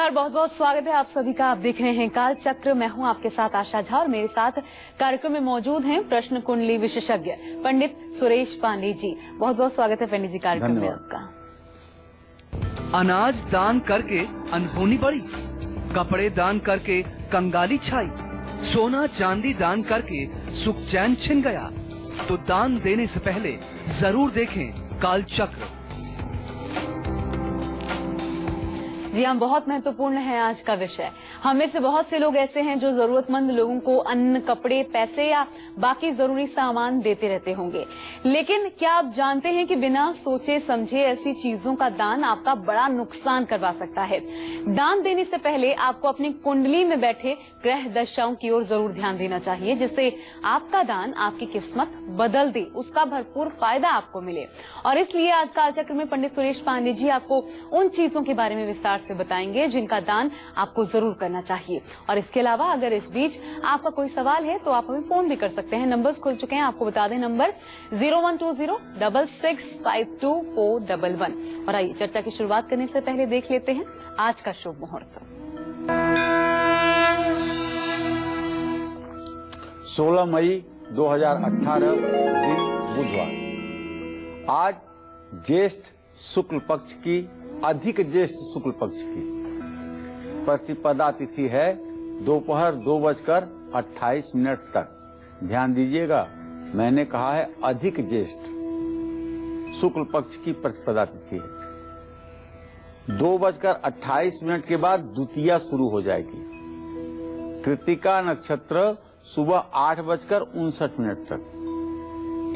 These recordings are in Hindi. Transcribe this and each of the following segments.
नमस्कार, बहुत बहुत स्वागत है आप सभी का। आप देख रहे हैं काल चक्र। मैं हूं आपके साथ आशा झा और मेरे साथ कार्यक्रम में मौजूद हैं प्रश्न कुंडली विशेषज्ञ पंडित सुरेश पांडे जी। बहुत बहुत स्वागत है पंडित जी कार्यक्रम में आपका। अनाज दान करके अनहोनी बढ़ी, कपड़े दान करके कंगाली छाई, सोना चांदी दान करके सुख चैन छिन गया। तो दान देने से पहले जरूर देखें काल चक्र। जी हाँ, बहुत महत्वपूर्ण है आज का विषय। हम में से बहुत से लोग ऐसे हैं जो जरूरतमंद लोगों को अन्न, कपड़े, पैसे या बाकी जरूरी सामान देते रहते होंगे, लेकिन क्या आप जानते हैं कि बिना सोचे समझे ऐसी चीजों का दान आपका बड़ा नुकसान करवा सकता है। दान देने से पहले आपको अपनी कुंडली में बैठे ग्रह दशाओं की ओर जरूर ध्यान देना चाहिए, जिससे आपका दान आपकी किस्मत बदल दे, उसका भरपूर फायदा आपको मिले। और इसलिए आज काल चक्र में पंडित सुरेश पांडे जी आपको उन चीजों के बारे में विस्तार से बताएंगे जिनका दान आपको जरूर करना चाहिए। और इसके अलावा अगर इस बीच आपका कोई सवाल है तो आप हमें फोन भी कर सकते हैं। नंबर्स खुल चुके हैं, आपको बता दें नंबर 012066524111। और आइए चर्चा की शुरुआत करने से पहले देख लेते हैं आज का शुभ मुहूर्त। 16 मई 2018 दिन बुधवार। आज ज्येष्ठ शुक्ल पक्ष की, अधिक ज्येष्ठ शुक्ल पक्ष की प्रतिपदा तिथि है दोपहर 2:28 तक। ध्यान दीजिएगा, मैंने कहा है अधिक ज्येष्ठ शुक्ल पक्ष की प्रतिपदा तिथि है। 2:28 के बाद द्वितीया शुरू हो जाएगी। कृत्तिका नक्षत्र सुबह 8:59 तक।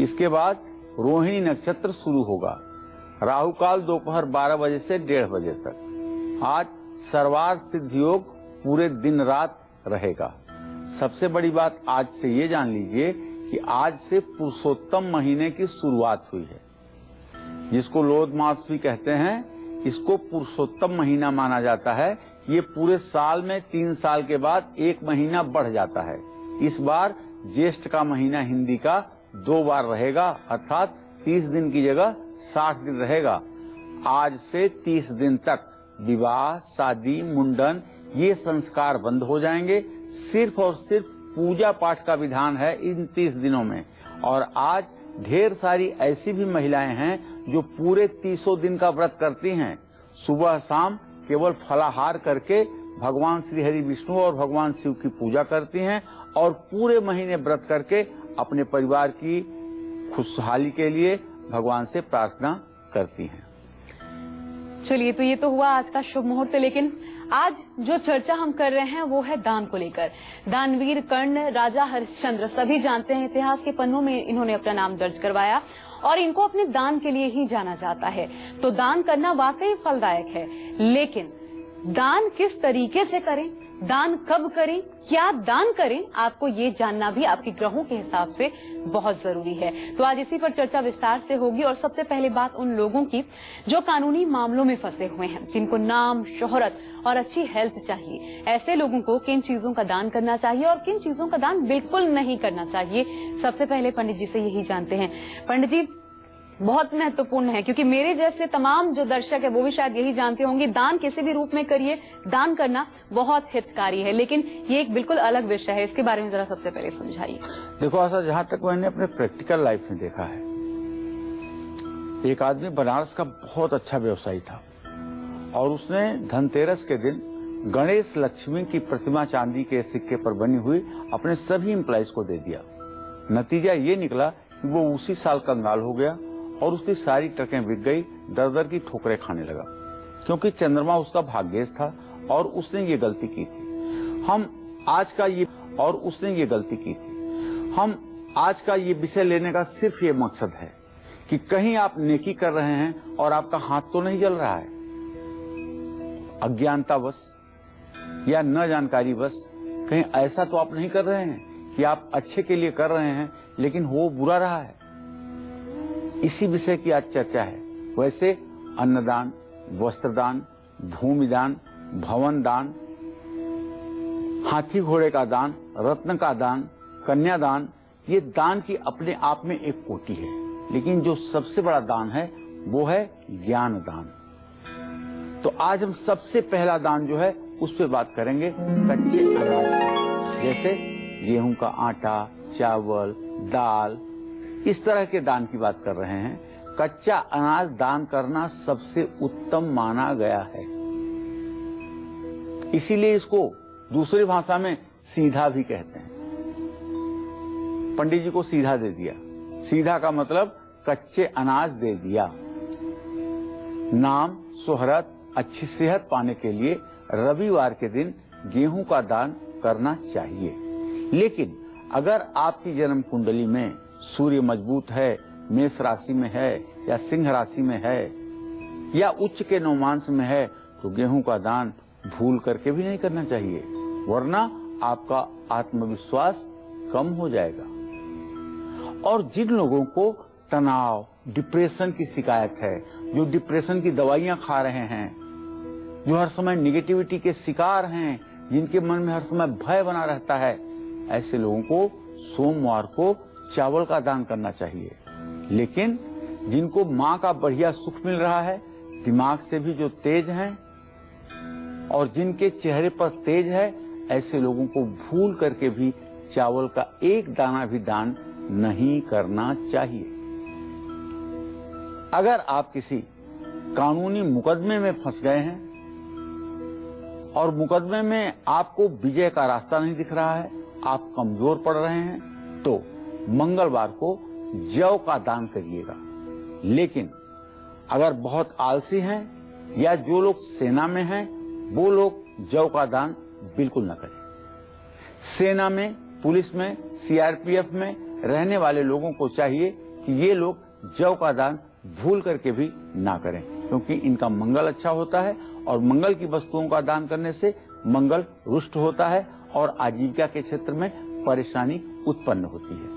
इसके बाद रोहिणी नक्षत्र शुरू होगा। राहु काल दोपहर 12 बजे से 1:30 बजे तक। आज सर्वार्थ सिद्ध योग पूरे दिन रात रहेगा। सबसे बड़ी बात आज से ये जान लीजिए कि आज से पुरुषोत्तम महीने की शुरुआत हुई है, जिसको लोध मास भी कहते हैं। इसको पुरुषोत्तम महीना माना जाता है। ये पूरे साल में 3 साल के बाद एक महीना बढ़ जाता है। इस बार ज्येष्ठ का महीना हिंदी का 2 बार रहेगा, अर्थात 30 दिन की जगह 60 दिन रहेगा। आज से 30 दिन तक विवाह, शादी, मुंडन ये संस्कार बंद हो जाएंगे। सिर्फ और सिर्फ पूजा पाठ का विधान है इन 30 दिनों में। और आज ढेर सारी ऐसी भी महिलाएं हैं जो पूरे 30 दिन का व्रत करती हैं। सुबह शाम केवल फलाहार करके भगवान श्री हरि विष्णु और भगवान शिव की पूजा करती हैं और पूरे महीने व्रत करके अपने परिवार की खुशहाली के लिए भगवान से प्रार्थना करती हैं। चलिए, तो ये तो हुआ आज का शुभ मुहूर्त, लेकिन आज जो चर्चा हम कर रहे हैं वो है दान को लेकर। दानवीर कर्ण, राजा हरिश्चंद्र सभी जानते हैं, इतिहास के पन्नों में इन्होंने अपना नाम दर्ज करवाया और इनको अपने दान के लिए ही जाना जाता है। तो दान करना वाकई फलदायक है, लेकिन दान किस तरीके से करें, दान कब करें, क्या दान करें, आपको ये जानना भी आपके ग्रहों के हिसाब से बहुत जरूरी है। तो आज इसी पर चर्चा विस्तार से होगी। और सबसे पहले बात उन लोगों की जो कानूनी मामलों में फंसे हुए हैं, जिनको नाम, शोहरत और अच्छी हेल्थ चाहिए। ऐसे लोगों को किन चीजों का दान करना चाहिए और किन चीजों का दान बिल्कुल नहीं करना चाहिए, सबसे पहले पंडित जी से यही जानते हैं। पंडित जी, बहुत महत्वपूर्ण है, क्योंकि मेरे जैसे तमाम जो दर्शक है वो भी शायद यही जानते होंगे, दान किसी भी रूप में करिए, दान करना बहुत हितकारी है, लेकिन ये एक बिल्कुल अलग विषय है। इसके बारे में जरा सबसे पहले समझाइए। देखो, ऐसा जहाँ तक मैंने अपने प्रैक्टिकल लाइफ में देखा है, एक आदमी बनारस का बहुत अच्छा व्यवसायी था और उसने धनतेरस के दिन गणेश लक्ष्मी की प्रतिमा चांदी के सिक्के पर बनी हुई अपने सभी एम्प्लॉइज को दे दिया। नतीजा ये निकला कि वो उसी साल कंगाल हो गया और उसकी सारी ट्रकें बिक गई, दर दर की ठोकरें खाने लगा, क्योंकि चंद्रमा उसका भाग्येश था और उसने ये गलती की थी। हम आज का ये विषय लेने का सिर्फ ये मकसद है कि कहीं आप नेकी कर रहे हैं और आपका हाथ तो नहीं जल रहा है, अज्ञानतावश या न जानकारीवश कहीं ऐसा तो आप नहीं कर रहे हैं कि आप अच्छे के लिए कर रहे हैं लेकिन वो बुरा रहा है। इसी विषय की आज चर्चा है। वैसे अन्नदान, वस्त्रदान, भूमिदान, भवन दान, हाथी घोड़े का दान, रत्न का दान, कन्यादान, ये दान की अपने आप में एक कोटि है। लेकिन जो सबसे बड़ा दान है वो है ज्ञान दान। तो आज हम सबसे पहला दान जो है उस पर बात करेंगे, कच्चे अनाज का। जैसे गेहूं का आटा, चावल, दाल, इस तरह के दान की बात कर रहे हैं। कच्चा अनाज दान करना सबसे उत्तम माना गया है, इसीलिए इसको दूसरी भाषा में सीधा भी कहते हैं। पंडित जी को सीधा दे दिया, सीधा का मतलब कच्चे अनाज दे दिया। नाम, शोहरत, अच्छी सेहत पाने के लिए रविवार के दिन गेहूं का दान करना चाहिए। लेकिन अगर आपकी जन्म कुंडली में सूर्य मजबूत है, मेष राशि में है या सिंह राशि में है या उच्च के नवमांश में है, तो गेहूं का दान भूल करके भी नहीं करना चाहिए, वरना आपका आत्मविश्वास कम हो जाएगा। और जिन लोगों को तनाव, डिप्रेशन की शिकायत है, जो डिप्रेशन की दवाइयां खा रहे हैं, जो हर समय निगेटिविटी के शिकार हैं, जिनके मन में हर समय भय बना रहता है, ऐसे लोगों को सोमवार को चावल का दान करना चाहिए। लेकिन जिनको माँ का बढ़िया सुख मिल रहा है, दिमाग से भी जो तेज हैं और जिनके चेहरे पर तेज है, ऐसे लोगों को भूल करके भी चावल का एक दाना भी दान नहीं करना चाहिए। अगर आप किसी कानूनी मुकदमे में फंस गए हैं और मुकदमे में आपको विजय का रास्ता नहीं दिख रहा है, आप कमजोर पड़ रहे हैं, तो मंगलवार को जौ का दान करिएगा। लेकिन अगर बहुत आलसी हैं या जो लोग सेना में हैं, वो लोग जौ का दान बिल्कुल न करें। सेना में, पुलिस में, सीआरपीएफ में रहने वाले लोगों को चाहिए कि ये लोग जौ का दान भूल करके भी ना करें, क्योंकि इनका मंगल अच्छा होता है और मंगल की वस्तुओं का दान करने से मंगल रुष्ट होता है और आजीविका के क्षेत्र में परेशानी उत्पन्न होती है।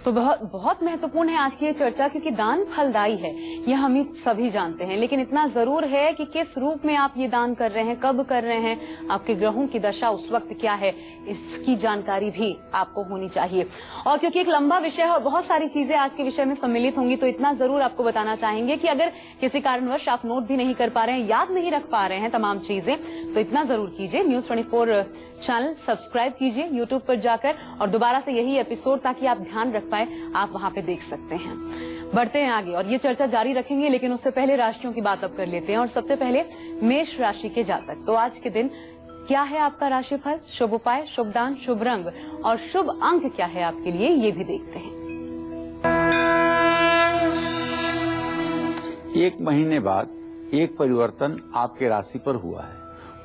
तो बहुत महत्वपूर्ण है आज की ये चर्चा, क्योंकि दान फलदायी है, ये हम सभी जानते हैं। लेकिन इतना जरूर है कि किस रूप में आप ये दान कर रहे हैं, कब कर रहे हैं, आपके ग्रहों की दशा उस वक्त क्या है, इसकी जानकारी भी आपको होनी चाहिए। और क्योंकि एक लंबा विषय है और बहुत सारी चीजें आज के विषय में सम्मिलित होंगी, तो इतना जरूर आपको बताना चाहेंगे कि अगर किसी कारणवश आप नोट भी नहीं कर पा रहे हैं, याद नहीं रख पा रहे हैं तमाम चीजें, तो इतना जरूर कीजिए, न्यूज़ 24 चैनल सब्सक्राइब कीजिए यूट्यूब पर जाकर, और दोबारा से यही एपिसोड ताकि आप ध्यान रख पाए, आप वहां पे देख सकते हैं। बढ़ते हैं आगे और ये चर्चा जारी रखेंगे, लेकिन उससे पहले राशियों की बात अब कर लेते हैं। और सबसे पहले मेष राशि के जातक, तो आज के दिन क्या है आपका राशिफल, शुभ उपाय, शुभ दान, शुभ रंग और शुभ अंक क्या है आपके लिए, ये भी देखते हैं। एक महीने बाद एक परिवर्तन आपके राशि पर हुआ है,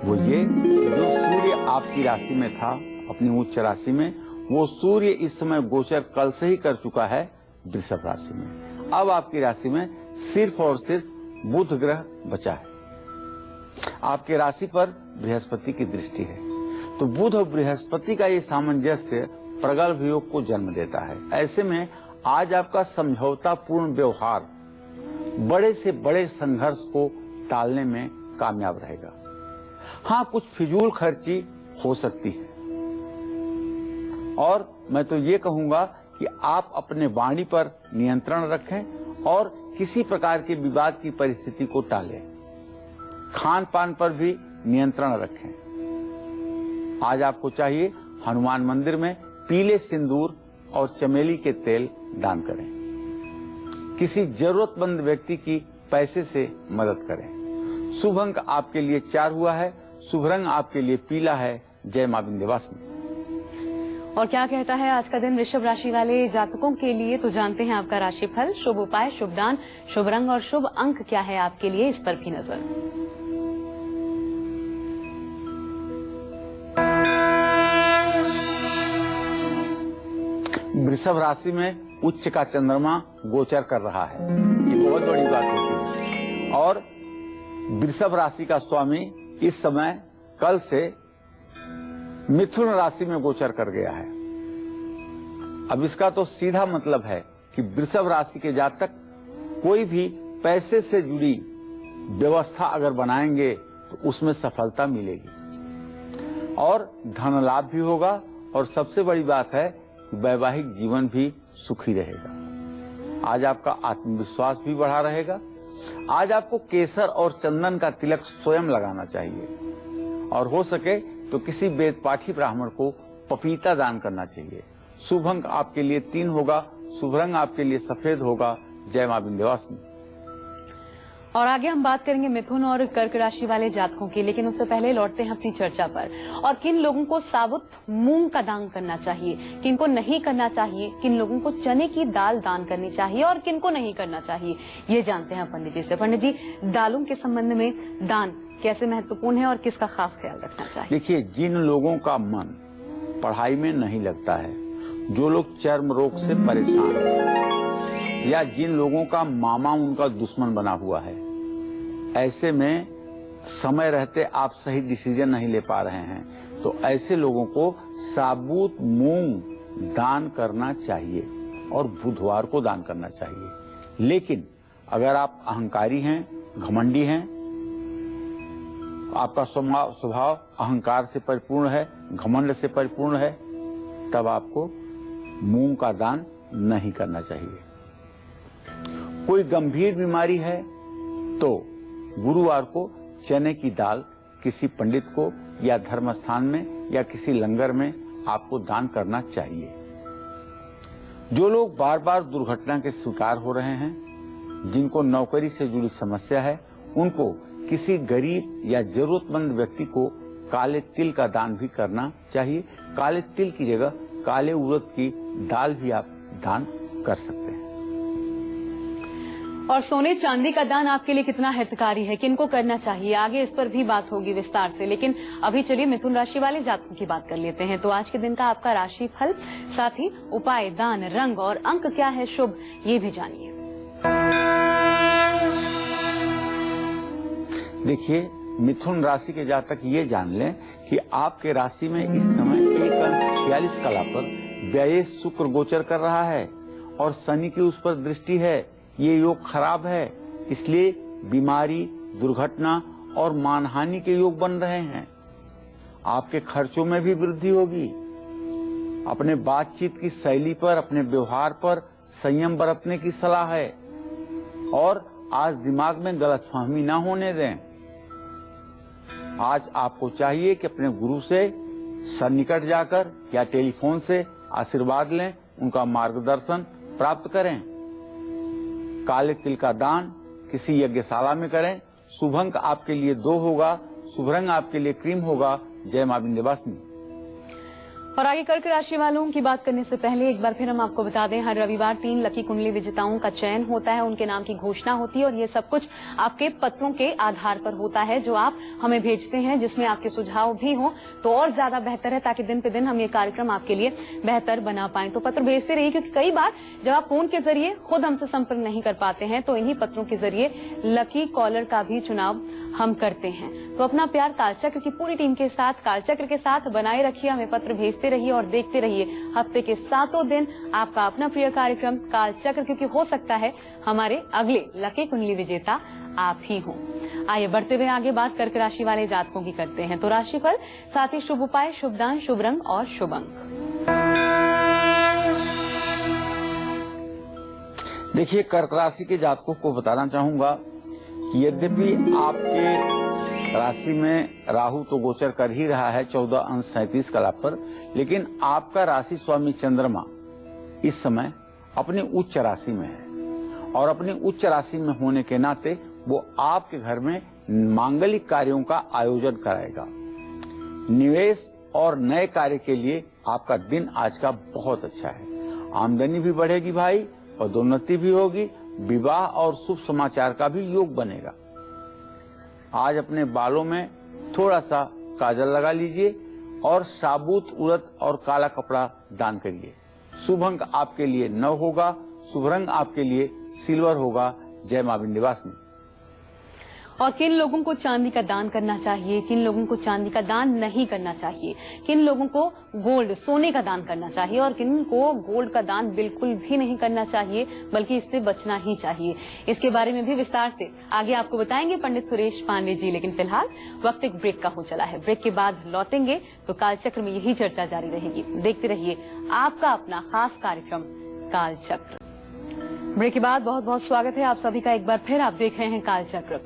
वो ये जो सूर्य आपकी राशि में था, अपनी उच्च राशि में, वो सूर्य इस समय गोचर कल से ही कर चुका है वृषभ राशि में। अब आपकी राशि में सिर्फ और सिर्फ बुध ग्रह बचा है। आपके राशि पर बृहस्पति की दृष्टि है, तो बुध और बृहस्पति का ये सामंजस्य प्रगल्भ योग को जन्म देता है। ऐसे में आज आपका समझौता पूर्ण व्यवहार बड़े से बड़े संघर्ष को टालने में कामयाब रहेगा। हाँ, कुछ फिजूल खर्ची हो सकती है, और मैं तो ये कहूंगा कि आप अपने वाणी पर नियंत्रण रखें और किसी प्रकार के विवाद की परिस्थिति को टालें। खान पान पर भी नियंत्रण रखें। आज आपको चाहिए हनुमान मंदिर में पीले सिंदूर और चमेली के तेल दान करें। किसी जरूरतमंद व्यक्ति की पैसे से मदद करें। शुभ अंक आपके लिए 4 हुआ है, शुभ रंग आपके लिए पीला है। जय मां विंध्यवासिनी। और क्या कहता है आज का दिन वृषभ राशि वाले जातकों के लिए, तो जानते हैं आपका राशिफल, शुभ उपाय, शुभ दान, शुभ रंग और शुभ अंक क्या है आपके लिए, इस पर भी नजर। वृषभ राशि में उच्च का चंद्रमा गोचर कर रहा है, ये बहुत बड़ी बात होती है। और वृषभ राशि का स्वामी इस समय कल से मिथुन राशि में गोचर कर गया है। अब इसका तो सीधा मतलब है कि वृषभ राशि के जातक कोई भी पैसे से जुड़ी व्यवस्था अगर बनाएंगे तो उसमें सफलता मिलेगी और धन लाभ भी होगा, और सबसे बड़ी बात है कि वैवाहिक जीवन भी सुखी रहेगा। आज आपका आत्मविश्वास भी बढ़ा रहेगा, आज आपको केसर और चंदन का तिलक स्वयं लगाना चाहिए और हो सके तो किसी वेद पाठी ब्राह्मण को पपीता दान करना चाहिए। शुभ अंक आपके लिए 3 होगा, शुभ रंग आपके लिए सफेद होगा। जय मां विंध्यवासिनी। और आगे हम बात करेंगे मिथुन और कर्क राशि वाले जातकों की, लेकिन उससे पहले लौटते हैं अपनी चर्चा पर। और किन लोगों को साबुत मूंग का दान करना चाहिए, किन को नहीं करना चाहिए, किन लोगों को चने की दाल दान करनी चाहिए और किन को नहीं करना चाहिए, ये जानते हैं पंडित जी से। पंडित जी, दालों के संबंध में दान कैसे महत्वपूर्ण है और किसका खास ख्याल रखना चाहिए? देखिए, जिन लोगों का मन पढ़ाई में नहीं लगता है, जो लोग चर्म रोग से परेशान हैं, या जिन लोगों का मामा उनका दुश्मन बना हुआ है, ऐसे में समय रहते आप सही डिसीजन नहीं ले पा रहे हैं, तो ऐसे लोगों को साबुत मूंग दान करना चाहिए और बुधवार को दान करना चाहिए। लेकिन अगर आप अहंकारी हैं, घमंडी हैं, आपका स्वभाव अहंकार से परिपूर्ण है, घमंड से परिपूर्ण है, तब आपको मूंग का दान नहीं करना चाहिए। कोई गंभीर बीमारी है तो गुरुवार को चने की दाल किसी पंडित को या धर्म स्थान में या किसी लंगर में आपको दान करना चाहिए। जो लोग बार बार दुर्घटना के शिकार हो रहे हैं, जिनको नौकरी से जुड़ी समस्या है, उनको किसी गरीब या जरूरतमंद व्यक्ति को काले तिल का दान भी करना चाहिए। काले तिल की जगह काले उड़द की दाल भी आप दान कर सकते हैं। और सोने चांदी का दान आपके लिए कितना हितकारी है, किनको करना चाहिए, आगे इस पर भी बात होगी विस्तार से। लेकिन अभी चलिए मिथुन राशि वाले जातकों की बात कर लेते हैं। तो आज के दिन का आपका राशि फल, साथ ही उपाय, दान, रंग और अंक क्या है शुभ, ये भी जानिए। देखिए, मिथुन राशि के जातक ये जान लें कि आपके राशि में इस समय 1 अंश 46 कला पर व्यय शुक्र गोचर कर रहा है और शनि की उस पर दृष्टि है। ये योग खराब है, इसलिए बीमारी, दुर्घटना और मानहानि के योग बन रहे हैं। आपके खर्चों में भी वृद्धि होगी। अपने बातचीत की शैली पर, अपने व्यवहार पर संयम बरतने की सलाह है और आज दिमाग में गलतफहमी ना होने दें। आज आपको चाहिए कि अपने गुरु से सन्निकट जाकर या टेलीफोन से आशीर्वाद लें, उनका मार्गदर्शन प्राप्त करें। काले तिल का दान किसी यज्ञशाला में करें। शुभ अंक आपके लिए 2 होगा, शुभ रंग आपके लिए क्रीम होगा। जय मां विंध्यवासिनी। और आगे कर्क राशि वालों की बात करने से पहले एक बार फिर हम आपको बता दें, हर रविवार 3 लकी कुंडली विजेताओं का चयन होता है, उनके नाम की घोषणा होती है और ये सब कुछ आपके पत्रों के आधार पर होता है जो आप हमें भेजते हैं, जिसमें आपके सुझाव भी हों तो और ज्यादा बेहतर है, ताकि दिन पे दिन हम ये कार्यक्रम आपके लिए बेहतर बना पाएं। तो पत्र भेजते रहिए, क्योंकि कई बार जब आप फोन के जरिए खुद हमसे संपर्क नहीं कर पाते हैं तो इन्हीं पत्रों के जरिए लकी कॉलर का भी चुनाव हम करते हैं। तो अपना प्यार कालचक्र की पूरी टीम के साथ, कालचक्र के साथ बनाए रखिए, हमें पत्र भेजते रहिए और देखते रहिए हफ्ते के 7 दिन आपका अपना प्रिय कार्यक्रम कालचक्र, क्योंकि हो सकता है हमारे अगले लकी कुंडली विजेता आप ही हों। आइए बढ़ते हुए आगे बात कर्क राशि वाले जातकों की करते हैं। तो राशिफल, साथ ही शुभ उपाय, शुभ दान, शुभ रंग और शुभ अंक। देखिए, कर्क राशि के जातकों को बताना चाहूंगा कि यद्यपि आपके राशि में राहु तो गोचर कर ही रहा है 14 अंश 37 कला पर, लेकिन आपका राशि स्वामी चंद्रमा इस समय अपनी उच्च राशि में है और अपनी उच्च राशि में होने के नाते वो आपके घर में मांगलिक कार्यों का आयोजन कराएगा। निवेश और नए कार्य के लिए आपका दिन आज का बहुत अच्छा है। आमदनी भी बढ़ेगी भाई, पदोन्नति भी होगी, विवाह और शुभ समाचार का भी योग बनेगा। आज अपने बालों में थोड़ा सा काजल लगा लीजिए और साबुत उड़द और काला कपड़ा दान करिए। शुभ अंक आपके लिए 9 होगा, शुभ रंग आपके लिए सिल्वर होगा। जय मां विंध्यवासिनी। और किन लोगों को चांदी का दान करना चाहिए, किन लोगों को चांदी का दान नहीं करना चाहिए, किन लोगों को गोल्ड, सोने का दान करना चाहिए और किन को गोल्ड का दान बिल्कुल भी नहीं करना चाहिए, बल्कि इससे बचना ही चाहिए, इसके बारे में भी विस्तार से आगे आपको बताएंगे पंडित सुरेश पांडे जी। लेकिन फिलहाल वक्त एक ब्रेक का हो चला है। ब्रेक के बाद लौटेंगे तो कालचक्र में यही चर्चा जारी रहेगी। देखते रहिए आपका अपना खास कार्यक्रम कालचक्र। ब्रेक के बाद बहुत बहुत स्वागत है आप सभी का एक बार फिर। आप देख रहे हैं कालचक्र।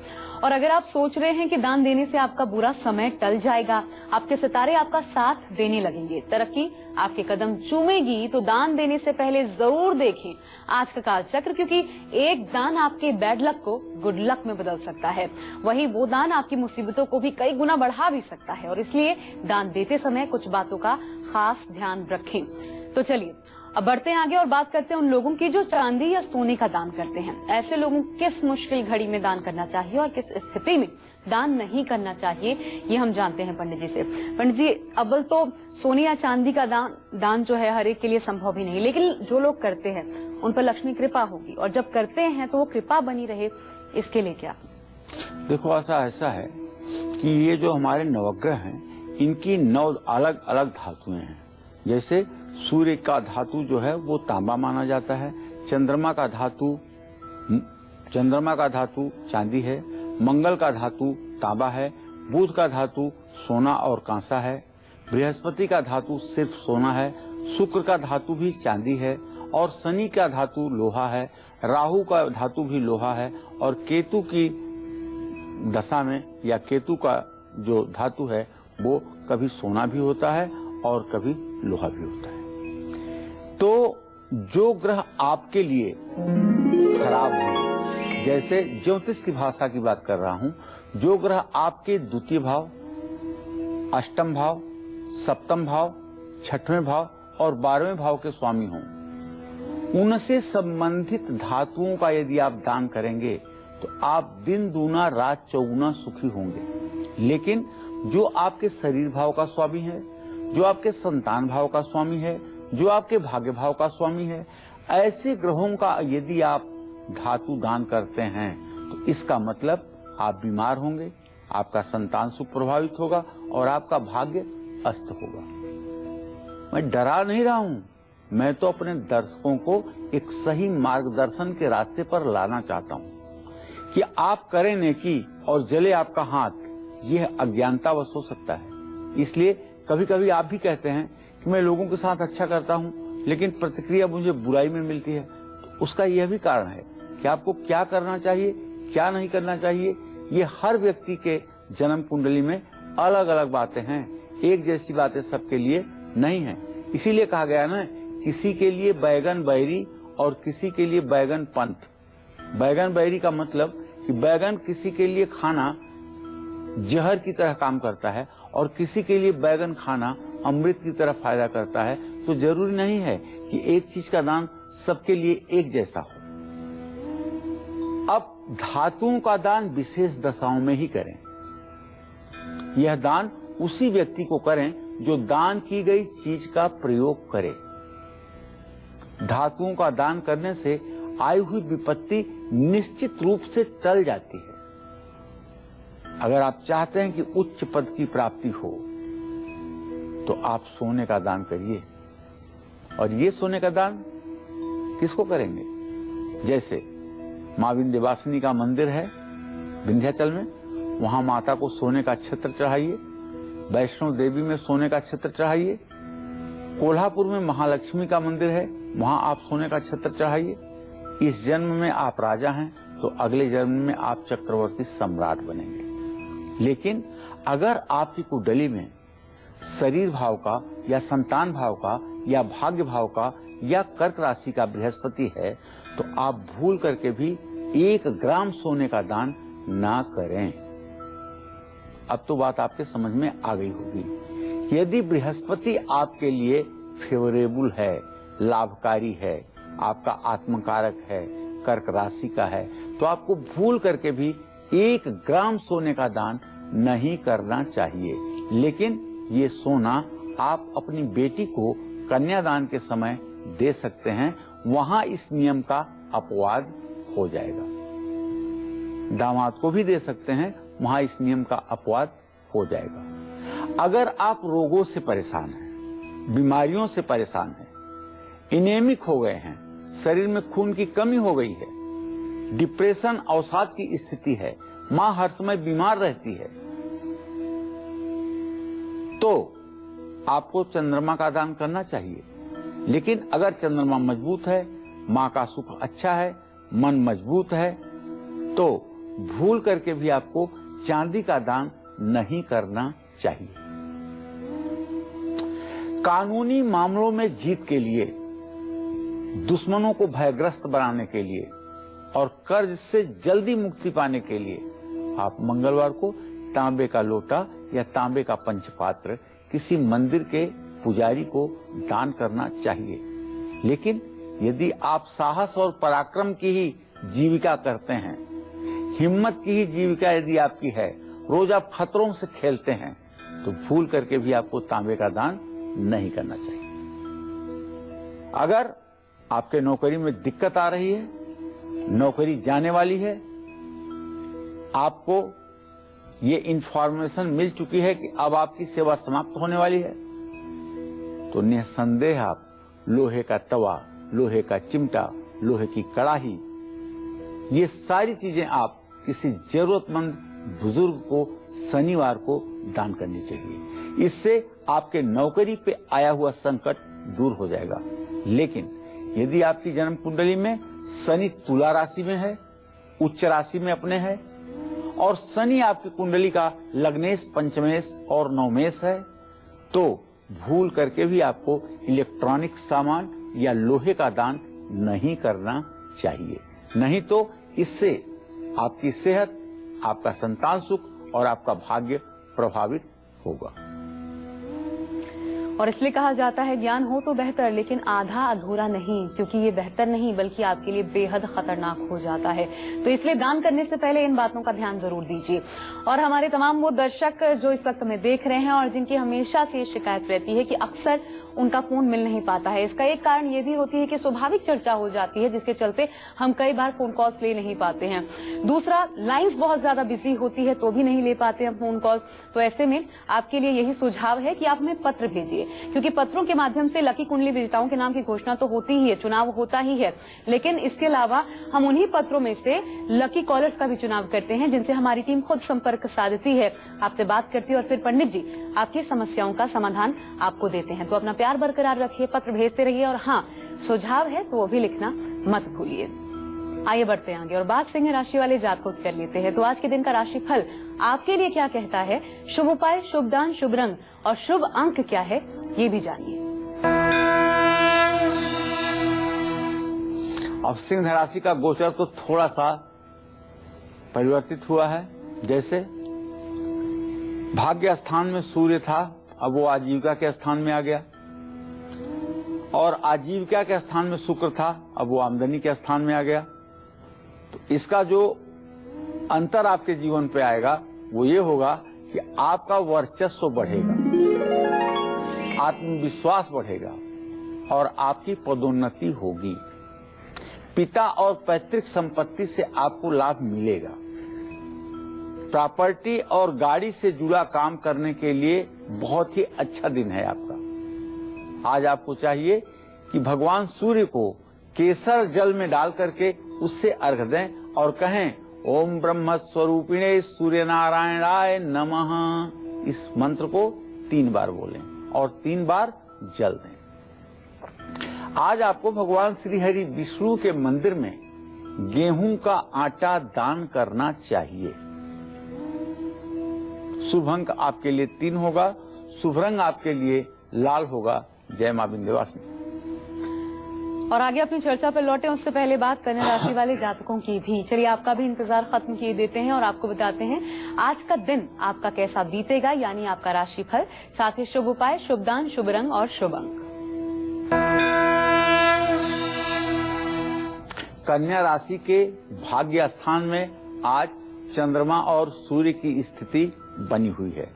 और अगर आप सोच रहे हैं कि दान देने से आपका बुरा समय टल जाएगा, आपके सितारे आपका साथ देने लगेंगे, तरक्की आपके कदम चूमेगी, तो दान देने से पहले जरूर देखें आज का कालचक्र, क्योंकि एक दान आपके बैड लक को गुड लक में बदल सकता है। वहीं वो दान आपकी मुसीबतों को भी कई गुना बढ़ा भी सकता है, और इसलिए दान देते समय कुछ बातों का खास ध्यान रखें। तो चलिए अब बढ़ते हैं आगे और बात करते हैं उन लोगों की जो चांदी या सोने का दान करते हैं। ऐसे लोगों को किस मुश्किल घड़ी में दान करना चाहिए और किस स्थिति में दान नहीं करना चाहिए, ये हम जानते हैं पंडित जी से। पंडित जी, अव्वल तो सोने या चांदी का दान जो है हर एक के लिए संभव ही नहीं, लेकिन जो लोग करते हैं उन पर लक्ष्मी कृपा होगी, और जब करते हैं तो वो कृपा बनी रहे, इसके लिए क्या? देखो, ऐसा है कि ये जो हमारे नवग्रह हैं, इनकी 9 अलग अलग धातुएं हैं। जैसे सूर्य का धातु जो है वो तांबा माना जाता है, चंद्रमा का धातु चांदी है, मंगल का धातु तांबा है, बुध का धातु सोना और कांसा है, बृहस्पति का धातु सिर्फ सोना है, शुक्र का धातु भी चांदी है, और शनि का धातु लोहा है, राहु का धातु भी लोहा है, और केतु की दशा में या केतु का जो धातु है वो कभी सोना भी होता है और कभी लोहा भी होता है। तो जो ग्रह आपके लिए खराब होंगे, जैसे ज्योतिष की भाषा की बात कर रहा हूं, जो ग्रह आपके द्वितीय भाव, अष्टम भाव, सप्तम भाव, छठवें भाव और 12वें भाव के स्वामी हों, उनसे संबंधित धातुओं का यदि आप दान करेंगे तो आप दिन दूना रात चौगुना सुखी होंगे। लेकिन जो आपके शरीर भाव का स्वामी है, जो आपके संतान भाव का स्वामी है, जो आपके भाग्य भाव का स्वामी है, ऐसे ग्रहों का यदि आप धातु दान करते हैं तो इसका मतलब आप बीमार होंगे, आपका संतान सुख प्रभावित होगा और आपका भाग्य अस्त होगा। मैं डरा नहीं रहा हूं, मैं तो अपने दर्शकों को एक सही मार्गदर्शन के रास्ते पर लाना चाहता हूं कि आप करें नेकी और जले आपका हाथ, यह अज्ञानतावश हो सकता है। इसलिए कभी कभी आप भी कहते हैं कि मैं लोगों के साथ अच्छा करता हूं लेकिन प्रतिक्रिया मुझे बुराई में मिलती है। तो उसका यह भी कारण है कि आपको क्या करना चाहिए, क्या नहीं करना चाहिए। ये हर व्यक्ति के जन्म कुंडली में अलग अलग बातें हैं, एक जैसी बातें सबके लिए नहीं है। इसीलिए कहा गया ना, किसी के लिए बैगन बैरी और किसी के लिए बैगन पंथ। बैगन बैरी का मतलब कि बैगन किसी के लिए खाना जहर की तरह काम करता है और किसी के लिए बैगन खाना अमृत की तरह फायदा करता है। तो जरूरी नहीं है कि एक चीज का दान सबके लिए एक जैसा हो। अब धातुओं का दान विशेष दशाओं में ही करें। यह दान उसी व्यक्ति को करें जो दान की गई चीज का प्रयोग करे। धातुओं का दान करने से आई हुई विपत्ति निश्चित रूप से टल जाती है। अगर आप चाहते हैं कि उच्च पद की प्राप्ति हो तो आप सोने का दान करिए। और ये सोने का दान किसको करेंगे? जैसे मां विंध्यवासिनी का मंदिर है विंध्याचल में, वहां माता को सोने का छत्र चढ़ाइए। वैष्णो देवी में सोने का छत्र चढ़ाइए। कोल्हापुर में महालक्ष्मी का मंदिर है, वहां आप सोने का छत्र चढ़ाइए। इस जन्म में आप राजा हैं तो अगले जन्म में आप चक्रवर्ती सम्राट बनेंगे। लेकिन अगर आपकी कुंडली में शरीर भाव का या संतान भाव का या भाग्य भाव का या कर्क राशि का बृहस्पति है तो आप भूल करके भी 1 ग्राम सोने का दान ना करें। अब तो बात आपके समझ में आ गई होगी। यदि बृहस्पति आपके लिए फेवरेबल है, लाभकारी है, आपका आत्मकारक है, कर्क राशि का है, तो आपको भूल करके भी 1 ग्राम सोने का दान नहीं करना चाहिए। लेकिन ये सोना आप अपनी बेटी को कन्यादान के समय दे सकते हैं, वहां इस नियम का अपवाद हो जाएगा। दामाद को भी दे सकते हैं, वहां इस नियम का अपवाद हो जाएगा। अगर आप रोगों से परेशान हैं, बीमारियों से परेशान हैं, एनीमिक हो गए हैं, शरीर में खून की कमी हो गई है, डिप्रेशन अवसाद की स्थिति है, मां हर समय बीमार रहती है, तो आपको चंद्रमा का दान करना चाहिए। लेकिन अगर चंद्रमा मजबूत है, माँ का सुख अच्छा है, मन मजबूत है, तो भूल करके भी आपको चांदी का दान नहीं करना चाहिए। कानूनी मामलों में जीत के लिए, दुश्मनों को भयग्रस्त बनाने के लिए और कर्ज से जल्दी मुक्ति पाने के लिए आप मंगलवार को तांबे का लोटा या तांबे का पंचपात्र किसी मंदिर के पुजारी को दान करना चाहिए। लेकिन यदि आप साहस और पराक्रम की ही जीविका करते हैं, हिम्मत की ही जीविका यदि आपकी है, रोज आप खतरों से खेलते हैं, तो भूल करके भी आपको तांबे का दान नहीं करना चाहिए। अगर आपके नौकरी में दिक्कत आ रही है, नौकरी जाने वाली है, आपको ये इंफॉर्मेशन मिल चुकी है कि अब आपकी सेवा समाप्त होने वाली है, तो निसंदेह आप लोहे का तवा, लोहे का चिमटा, लोहे की कड़ाही, ये सारी चीजें आप किसी जरूरतमंद बुजुर्ग को शनिवार को दान करनी चाहिए। इससे आपके नौकरी पे आया हुआ संकट दूर हो जाएगा। लेकिन यदि आपकी जन्म कुंडली में शनि तुला राशि में है, उच्च राशि में अपने है, और शनि आपकी कुंडली का लग्नेश, पंचमेश और नवमेश है, तो भूल करके भी आपको इलेक्ट्रॉनिक सामान या लोहे का दान नहीं करना चाहिए। नहीं तो इससे आपकी सेहत, आपका संतान सुख और आपका भाग्य प्रभावित होगा। और इसलिए कहा जाता है ज्ञान हो तो बेहतर, लेकिन आधा अधूरा नहीं, क्योंकि ये बेहतर नहीं बल्कि आपके लिए बेहद खतरनाक हो जाता है। तो इसलिए दान करने से पहले इन बातों का ध्यान जरूर दीजिए। और हमारे तमाम वो दर्शक जो इस वक्त हमें देख रहे हैं और जिनकी हमेशा से शिकायत रहती है कि अक्सर उनका फोन मिल नहीं पाता है, इसका एक कारण ये भी होती है कि स्वाभाविक चर्चा हो जाती है, जिसके चलते हम कई बार फोन कॉल्स ले नहीं पाते हैं। दूसरा, लाइंस बहुत ज्यादा बिजी होती है तो भी नहीं ले पाते हैं फोन कॉल्स। तो ऐसे में आपके लिए यही सुझाव है कि आप हमें पत्र भेजिए, क्योंकि पत्रों के माध्यम से लकी कुंडली विजेताओं के नाम की घोषणा तो होती ही है, चुनाव होता ही है, लेकिन इसके अलावा हम उन्हीं पत्रों में से लकी कॉलर्स का भी चुनाव करते हैं, जिनसे हमारी टीम खुद संपर्क साधती है, आपसे बात करती है और फिर पंडित जी आपकी समस्याओं का समाधान आपको देते हैं। तो अपना प्यार बरकरार रखिए, पत्र भेजते रहिए, और हाँ, सुझाव है तो वो भी लिखना मत भूलिए। आइए बढ़ते हैं आगे और बात सिंह राशि वाले जातकों की कर लेते हैं। तो आज के दिन का राशिफल आपके लिए क्या कहता है, शुभ उपाय, शुभ दान, शुभ रंग और शुभ अंक क्या है, ये भी जानिए। अब सिंह राशि का गोचर तो थोड़ा सा परिवर्तित हुआ है। जैसे भाग्य स्थान में सूर्य था, अब वो आजीविका के स्थान में आ गया, और आजीविका के स्थान में शुक्र था, अब वो आमदनी के स्थान में आ गया। तो इसका जो अंतर आपके जीवन पे आएगा वो ये होगा कि आपका वर्चस्व बढ़ेगा, आत्मविश्वास बढ़ेगा और आपकी पदोन्नति होगी। पिता और पैतृक संपत्ति से आपको लाभ मिलेगा। प्रॉपर्टी और गाड़ी से जुड़ा काम करने के लिए बहुत ही अच्छा दिन है आपका। आज आपको चाहिए कि भगवान सूर्य को केसर जल में डाल करके उससे अर्घ दें और कहें, ओम ब्रह्म स्वरूपिणे सूर्य नारायणाय नमः। इस मंत्र को 3 बार बोलें और 3 बार जल दें। आज आपको भगवान श्री हरि विष्णु के मंदिर में गेहूं का आटा दान करना चाहिए। शुभ अंक आपके लिए 3 होगा, शुभ रंग आपके लिए लाल होगा। जय मां विंध्यवासिनी। और आगे अपनी चर्चा पर लौटे उससे पहले बात कन्या राशि वाले जातकों की भी। चलिए आपका भी इंतजार खत्म किए देते हैं और आपको बताते हैं आज का दिन आपका कैसा बीतेगा, यानी आपका राशिफल, साथ ही शुभ उपाय, शुभ दान, शुभ रंग और शुभ अंक। कन्या राशि के भाग्य स्थान में आज चंद्रमा और सूर्य की स्थिति बनी हुई है।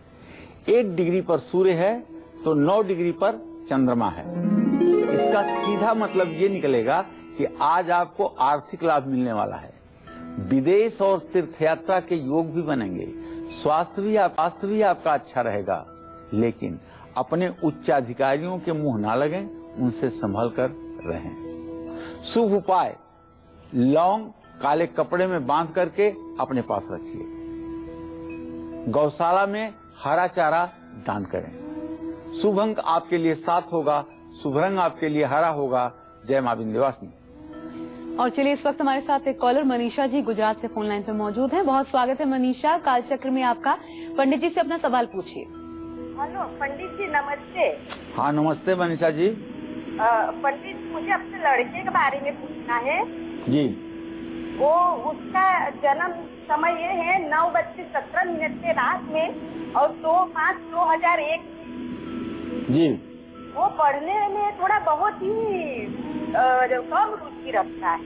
1 डिग्री पर सूर्य है तो 9 डिग्री पर चंद्रमा है। इसका सीधा मतलब ये निकलेगा कि आज आपको आर्थिक लाभ मिलने वाला है। विदेश और तीर्थ यात्रा के योग भी बनेंगे। स्वास्थ्य भी आपका अच्छा रहेगा, लेकिन अपने उच्चाधिकारियों के मुंह ना लगें, उनसे संभल कर रहें। शुभ उपाय, लौंग काले कपड़े में बांध करके अपने पास रखिए। गौशाला में हरा चारा दान करें। शुभ अंक आपके लिए 7 होगा, शुभ रंग आपके लिए हरा होगा। जय मां विंध्यवासिनी। और चलिए इस वक्त हमारे साथ एक कॉलर मनीषा जी गुजरात से फोन लाइन पे मौजूद हैं। बहुत स्वागत है मनीषा, कालचक्र में आपका। पंडित जी से अपना सवाल पूछिए। हेलो पंडित जी, नमस्ते। हाँ नमस्ते मनीषा जी। पंडित, मुझे अपने लड़के के बारे में पूछना है। जी। वो उसका जन्म समय ये है 9:17 के रात में और 2/5/2001। जी। वो पढ़ने में थोड़ा बहुत ही कम रुचि रखता है।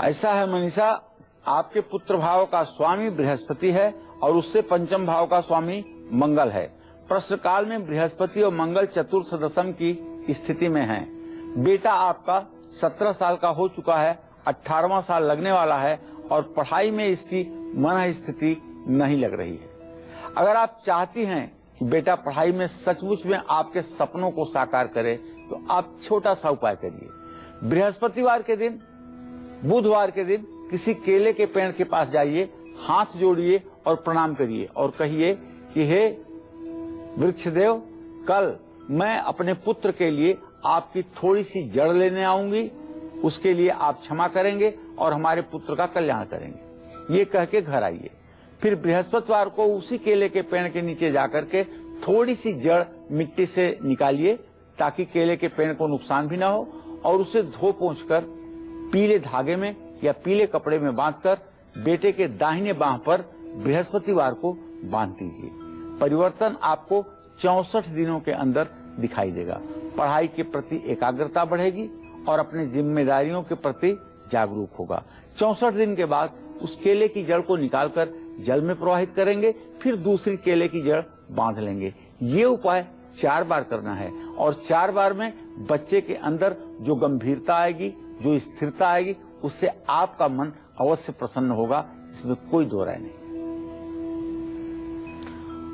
ऐसा है मनीषा, आपके पुत्र भाव का स्वामी बृहस्पति है और उससे पंचम भाव का स्वामी मंगल है। प्रश्न काल में बृहस्पति और मंगल चतुर्थ दशम की स्थिति में हैं। बेटा आपका 17 साल का हो चुका है, 18वां साल लगने वाला है और पढ़ाई में इसकी मन स्थिति नहीं लग रही है। अगर आप चाहती हैं कि बेटा पढ़ाई में सचमुच में आपके सपनों को साकार करे तो आप छोटा सा उपाय करिए। बृहस्पतिवार के दिन, बुधवार के दिन किसी केले के पेड़ के पास जाइए, हाथ जोड़िए और प्रणाम करिए और कहिए कि हे वृक्षदेव, कल मैं अपने पुत्र के लिए आपकी थोड़ी सी जड़ लेने आऊंगी, उसके लिए आप क्षमा करेंगे और हमारे पुत्र का कल्याण करेंगे। ये कह के घर आइए। फिर बृहस्पतिवार को उसी केले के पेड़ के नीचे जाकर के थोड़ी सी जड़ मिट्टी से निकालिए ताकि केले के पेड़ को नुकसान भी ना हो, और उसे धो पोंछकर पीले धागे में या पीले कपड़े में बांधकर बेटे के दाहिने बांह पर बृहस्पतिवार को बांध दीजिए। परिवर्तन आपको 64 दिनों के अंदर दिखाई देगा। पढ़ाई के प्रति एकाग्रता बढ़ेगी और अपनी जिम्मेदारियों के प्रति जागरूक होगा। 64 दिन के बाद उस केले की जड़ को निकालकर जल में प्रवाहित करेंगे, फिर दूसरी केले की जड़ बांध लेंगे। ये उपाय 4 बार करना है और 4 बार में बच्चे के अंदर जो गंभीरता आएगी, जो स्थिरता आएगी, उससे आपका मन अवश्य प्रसन्न होगा, इसमें कोई दो राय नहीं।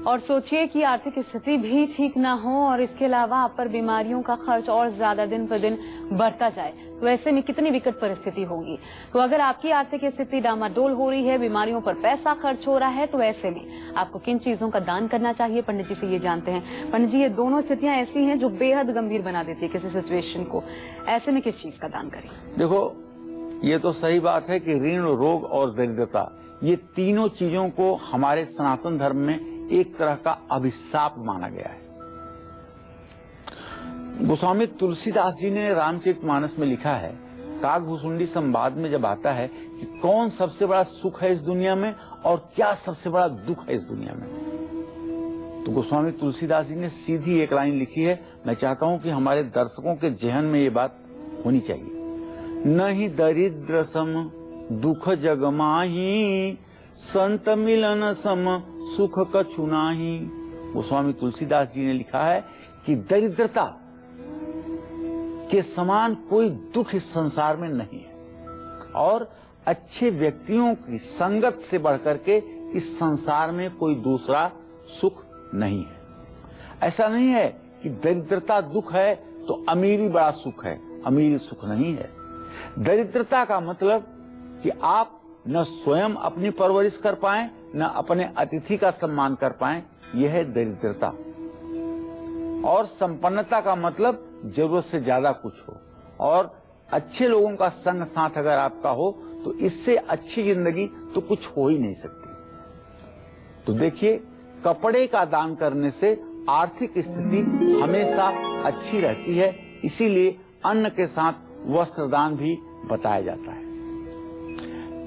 और सोचिए कि आर्थिक स्थिति भी ठीक ना हो और इसके अलावा आप पर बीमारियों का खर्च और ज्यादा दिन पर दिन बढ़ता जाए, तो ऐसे में कितनी विकट परिस्थिति होगी। तो अगर आपकी आर्थिक स्थिति डामाडोल हो रही है, बीमारियों पर पैसा खर्च हो रहा है, तो ऐसे में आपको किन चीजों का दान करना चाहिए, पंडित जी से ये जानते हैं। पंडित जी, ये दोनों स्थितियां ऐसी हैं जो बेहद गंभीर बना देती है किसी सिचुएशन को, ऐसे में किस चीज का दान करें? देखो, ये तो सही बात है कि ऋण, रोग और दरिद्रता, ये तीनों चीजों को हमारे सनातन धर्म में एक तरह का अभिशाप माना गया है। गोस्वामी तुलसीदास जी ने रामचरितमानस में लिखा है, काकभूषुंडी संवाद में जब आता है कि कौन सबसे बड़ा सुख है इस दुनिया में और क्या सबसे बड़ा दुख है इस दुनिया में, तो गोस्वामी तुलसीदास जी ने सीधी एक लाइन लिखी है। मैं चाहता हूं कि हमारे दर्शकों के जहन में ये बात होनी चाहिए। नहीं दरिद्र सम दुख जग माही, संत मिलन सम सुख कछु नाही। गोस्वामी तुलसीदास जी ने लिखा है कि दरिद्रता के समान कोई दुख इस संसार में नहीं है और अच्छे व्यक्तियों की संगत से बढ़कर के इस संसार में कोई दूसरा सुख नहीं है। ऐसा नहीं है कि दरिद्रता दुख है तो अमीरी बड़ा सुख है, अमीरी सुख नहीं है। दरिद्रता का मतलब कि आप न स्वयं अपनी परवरिश कर पाए, न अपने अतिथि का सम्मान कर पाए, यह है दरिद्रता। और संपन्नता का मतलब जरूरत से ज्यादा कुछ हो और अच्छे लोगों का संग साथ अगर आपका हो तो इससे अच्छी जिंदगी तो कुछ हो ही नहीं सकती। तो देखिए, कपड़े का दान करने से आर्थिक स्थिति हमेशा अच्छी रहती है, इसीलिए अन्न के साथ वस्त्र दान भी बताया जाता है।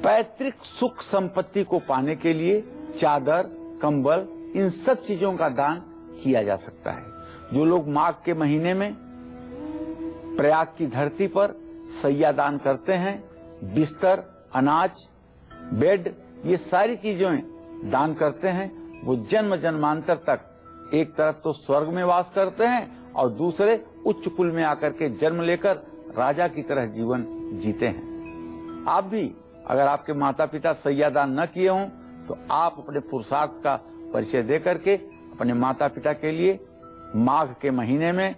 पैतृक सुख संपत्ति को पाने के लिए चादर, कंबल, इन सब चीजों का दान किया जा सकता है। जो लोग माघ के महीने में प्रयाग की धरती पर सैया दान करते हैं, बिस्तर, अनाज, बेड, ये सारी चीजें दान करते हैं, वो जन्म जन्मांतर तक एक तरफ तो स्वर्ग में वास करते हैं और दूसरे उच्च कुल में आकर के जन्म लेकर राजा की तरह जीवन जीते हैं। आप भी अगर आपके माता पिता सैया दान न किए हों तो आप अपने पुरुषार्थ का परिचय दे करके अपने माता पिता के लिए माघ के महीने में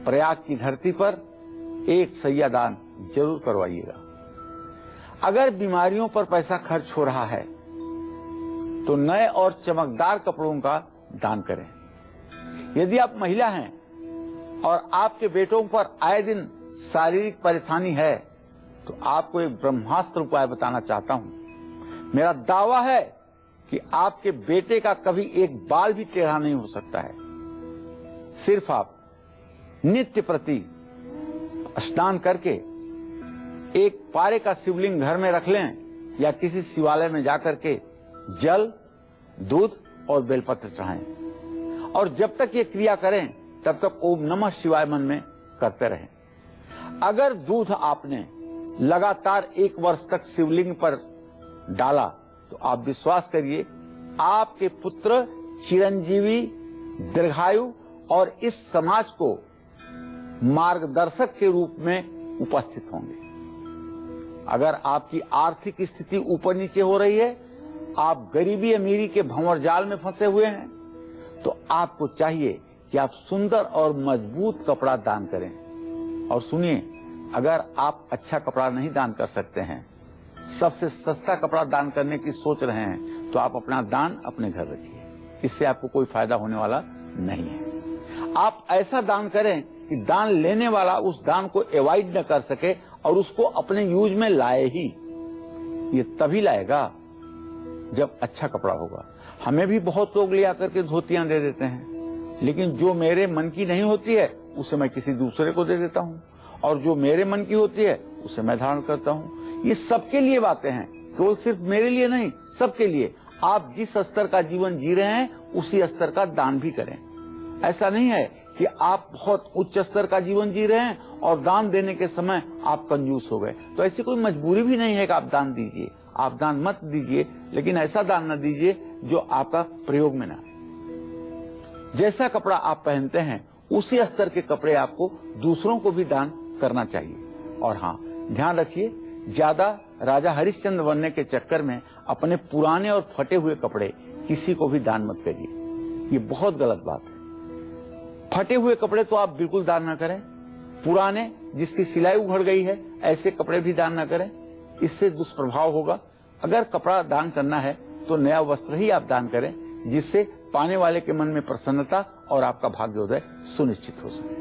प्रयाग की धरती पर एक सैया दान जरूर करवाइएगा। अगर बीमारियों पर पैसा खर्च हो रहा है तो नए और चमकदार कपड़ों का दान करें। यदि आप महिला हैं और आपके बेटों पर आए दिन शारीरिक परेशानी है तो आपको एक ब्रह्मास्त्र उपाय बताना चाहता हूं। मेरा दावा है कि आपके बेटे का कभी एक बाल भी टेढ़ा नहीं हो सकता है। सिर्फ आप नित्य प्रति स्नान करके एक पारे का शिवलिंग घर में रख लें या किसी शिवालय में जाकर के जल, दूध और बेलपत्र चढ़ाएं और जब तक ये क्रिया करें तब तक ओम नमः शिवाय मन में करते रहें। अगर दूध आपने लगातार 1 वर्ष तक शिवलिंग पर डाला तो आप विश्वास करिए आपके पुत्र चिरंजीवी, दीर्घायु और इस समाज को मार्गदर्शक के रूप में उपस्थित होंगे। अगर आपकी आर्थिक स्थिति ऊपर नीचे हो रही है, आप गरीबी अमीरी के भंवर जाल में फंसे हुए हैं, तो आपको चाहिए कि आप सुंदर और मजबूत कपड़ा दान करें। और सुनिए, अगर आप अच्छा कपड़ा नहीं दान कर सकते हैं, सबसे सस्ता कपड़ा दान करने की सोच रहे हैं, तो आप अपना दान अपने घर रखिए। इससे आपको कोई फायदा होने वाला नहीं है। आप ऐसा दान करें कि दान लेने वाला उस दान को अवॉइड न कर सके और उसको अपने यूज में लाए ही। ये तभी लाएगा जब अच्छा कपड़ा होगा। हमें भी बहुत लोग ले आकर के धोतियां दे देते हैं, लेकिन जो मेरे मन की नहीं होती है उसे मैं किसी दूसरे को दे देता हूँ, और जो मेरे मन की होती है उसे मैं धारण करता हूँ। ये सबके लिए बातें हैं, केवल सिर्फ मेरे लिए नहीं, सबके लिए। आप जिस स्तर का जीवन जी रहे हैं उसी स्तर का दान भी करें। ऐसा नहीं है कि आप बहुत उच्च स्तर का जीवन जी रहे हैं और दान देने के समय आप कंजूस हो गए, तो ऐसी कोई मजबूरी भी नहीं है कि आप दान दीजिए। आप दान मत दीजिए, लेकिन ऐसा दान न दीजिए जो आपका प्रयोग में ना। जैसा कपड़ा आप पहनते हैं उसी स्तर के कपड़े आपको दूसरों को भी दान करना चाहिए। और हाँ, ध्यान रखिए, ज्यादा राजा हरिश्चंद्र बनने के चक्कर में अपने पुराने और फटे हुए कपड़े किसी को भी दान मत करिए। ये बहुत गलत बात है। फटे हुए कपड़े तो आप बिल्कुल दान ना करें। पुराने, जिसकी सिलाई उखड़ गई है, ऐसे कपड़े भी दान ना करें। इससे दुष्प्रभाव होगा। अगर कपड़ा दान करना है तो नया वस्त्र ही आप दान करें, जिससे पाने वाले के मन में प्रसन्नता और आपका भाग्योदय सुनिश्चित हो सके।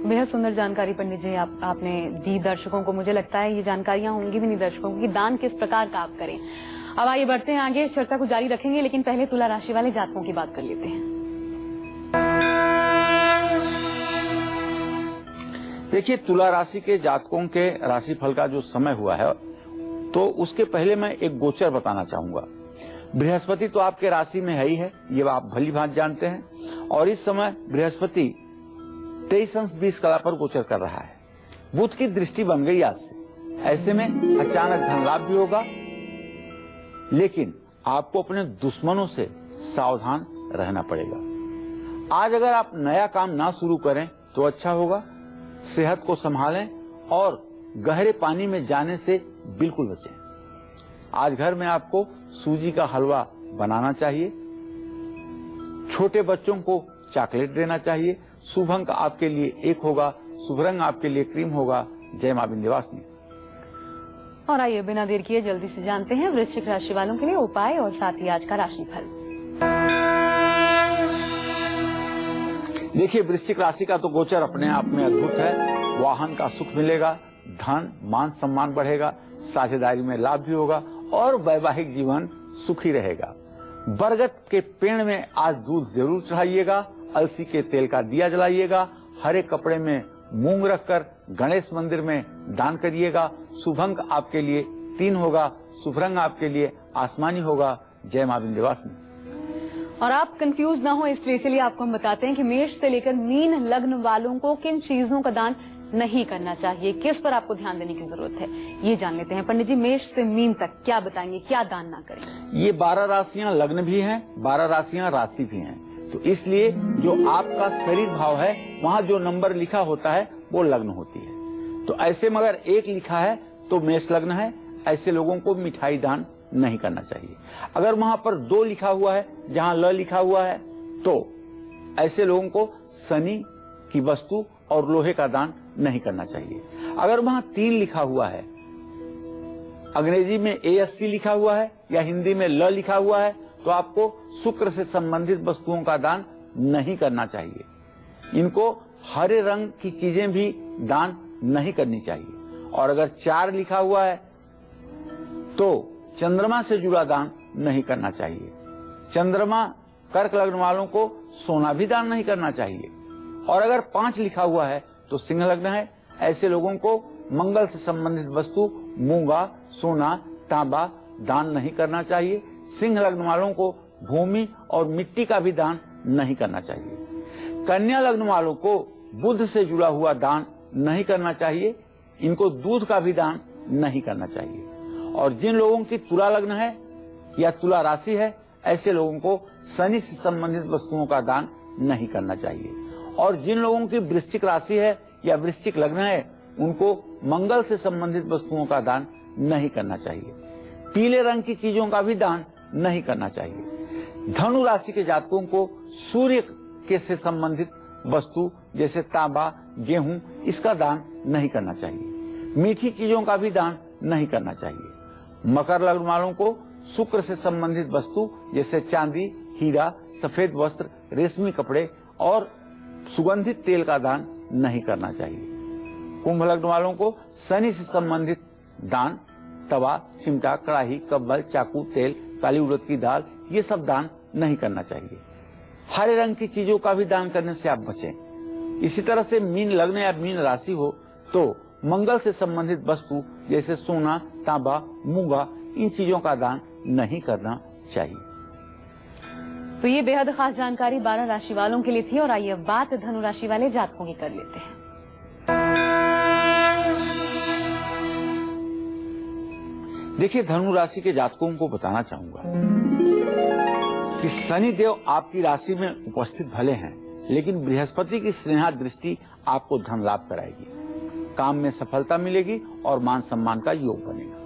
बेहद सुंदर जानकारी पंडित जी आपने दी दर्शकों को। मुझे लगता है ये जानकारियां होंगी भी नहीं दर्शकों को कि दान किस प्रकार का आप करें। अब आइए बढ़ते हैं आगे, चर्चा को जारी रखेंगे, लेकिन पहले तुला राशि वाले जातकों की बात कर लेते हैं। देखिए, तुला राशि के जातकों के राशिफल का जो समय हुआ है, तो उसके पहले मैं एक गोचर बताना चाहूंगा। बृहस्पति तो आपके राशि में है ही है, ये आप भली भांति जानते हैं। और इस समय बृहस्पति 23 अंश 20 कला पर गोचर कर रहा है। बुध की दृष्टि बन गई आज से। ऐसे में अचानक धन लाभ भी होगा, लेकिन आपको अपने दुश्मनों से सावधान रहना पड़ेगा। आज अगर आप नया काम ना शुरू करें तो अच्छा होगा। सेहत को संभालें और गहरे पानी में जाने से बिल्कुल बचें। आज घर में आपको सूजी का हलवा बनाना चाहिए। छोटे बच्चों को चॉकलेट देना चाहिए। शुभ अंक आपके लिए 1 होगा। शुभ रंग आपके लिए क्रीम होगा। जय मां विंध्यवासिनी। और आइए बिना देर किए जल्दी से जानते हैं वृश्चिक राशि वालों के लिए उपाय और साथ ही आज का राशिफल। देखिए, वृश्चिक राशि का तो गोचर अपने आप में अद्भुत है। वाहन का सुख मिलेगा, धन मान सम्मान बढ़ेगा, साझेदारी में लाभ भी होगा और वैवाहिक जीवन सुखी रहेगा। बरगद के पेड़ में आज दूध जरूर चढ़ाइएगा। अलसी के तेल का दिया जलाइएगा। हरे कपड़े में मूंग रखकर गणेश मंदिर में दान करिएगा। शुभ अंक आपके लिए 3 होगा। शुभ रंग आपके लिए आसमानी होगा। जय मां विंध्यवासिनी। और आप कंफ्यूज ना हो इसलिए चलिए आपको हम बताते हैं कि मेष से लेकर मीन लग्न वालों को किन चीजों का दान नहीं करना चाहिए, किस पर आपको ध्यान देने की जरूरत है, ये जान लेते हैं। पंडित जी, मेष से मीन तक क्या बताएंगे, क्या दान ना करें? ये 12 राशियां लग्न भी हैं, 12 राशियां राशि भी हैं। तो इसलिए जो आपका शरीर भाव है, वहाँ जो नंबर लिखा होता है वो लग्न होती है। तो ऐसे में अगर 1 लिखा है तो मेष लग्न है। ऐसे लोगों को मिठाई दान नहीं करना चाहिए। अगर वहां पर 2 लिखा हुआ है, जहां ल लिखा हुआ है, तो ऐसे लोगों को शनि की वस्तु और लोहे का दान नहीं करना चाहिए। अगर वहां 3 लिखा हुआ है, अंग्रेजी में ASC लिखा हुआ है या हिंदी में ल लिखा हुआ है, तो आपको शुक्र से संबंधित वस्तुओं का दान नहीं करना चाहिए। इनको हरे रंग की चीजें भी दान नहीं करनी चाहिए। और अगर 4 लिखा हुआ है तो चंद्रमा से जुड़ा दान नहीं करना चाहिए। चंद्रमा कर्क लग्न वालों को सोना भी दान नहीं करना चाहिए। और अगर 5 लिखा हुआ है तो सिंह लग्न है, ऐसे लोगों को मंगल से संबंधित वस्तु मूंगा, सोना, तांबा दान नहीं करना चाहिए। सिंह लग्न वालों को भूमि और मिट्टी का भी दान नहीं करना चाहिए। कन्या लग्न वालों को बुध से जुड़ा हुआ दान नहीं करना चाहिए। इनको दूध का भी दान नहीं करना चाहिए। और जिन लोगों की तुला लग्न है या तुला राशि है, ऐसे लोगों को शनि से संबंधित वस्तुओं का दान नहीं करना चाहिए। और जिन लोगों की वृश्चिक राशि है या वृश्चिक लग्न है, उनको मंगल से संबंधित वस्तुओं का दान नहीं करना चाहिए। पीले रंग की चीजों का भी दान नहीं करना चाहिए। धनु राशि के जातकों को सूर्य के से संबंधित वस्तु जैसे तांबा, गेहूं, इसका दान नहीं करना चाहिए। मीठी चीजों का भी दान नहीं करना चाहिए। मकर लग्न वालों को शुक्र से संबंधित वस्तु जैसे चांदी, हीरा, सफेद वस्त्र, रेशमी कपड़े और सुगंधित तेल का दान नहीं करना चाहिए। कुंभ लग्न वालों को शनि से संबंधित दान तवा, चिमटा, कड़ाही, कब्बल, चाकू, तेल, काली उड़द की दाल, ये सब दान नहीं करना चाहिए। हरे रंग की चीजों का भी दान करने से आप बचें। इसी तरह से मीन लग्न या मीन राशि हो तो मंगल से संबंधित वस्तु जैसे सोना, तांबा, मूंगा, इन चीजों का दान नहीं करना चाहिए। तो ये बेहद खास जानकारी 12 राशि वालों के लिए थी। और आइए बात धनु राशि वाले जातकों की कर लेते हैं। देखिए, धनु राशि के जातकों को बताना चाहूंगा कि शनि देव आपकी राशि में उपस्थित भले हैं, लेकिन बृहस्पति की स्नेहा दृष्टि आपको धन लाभ कराएगी। काम में सफलता मिलेगी और मान सम्मान का योग बनेगा।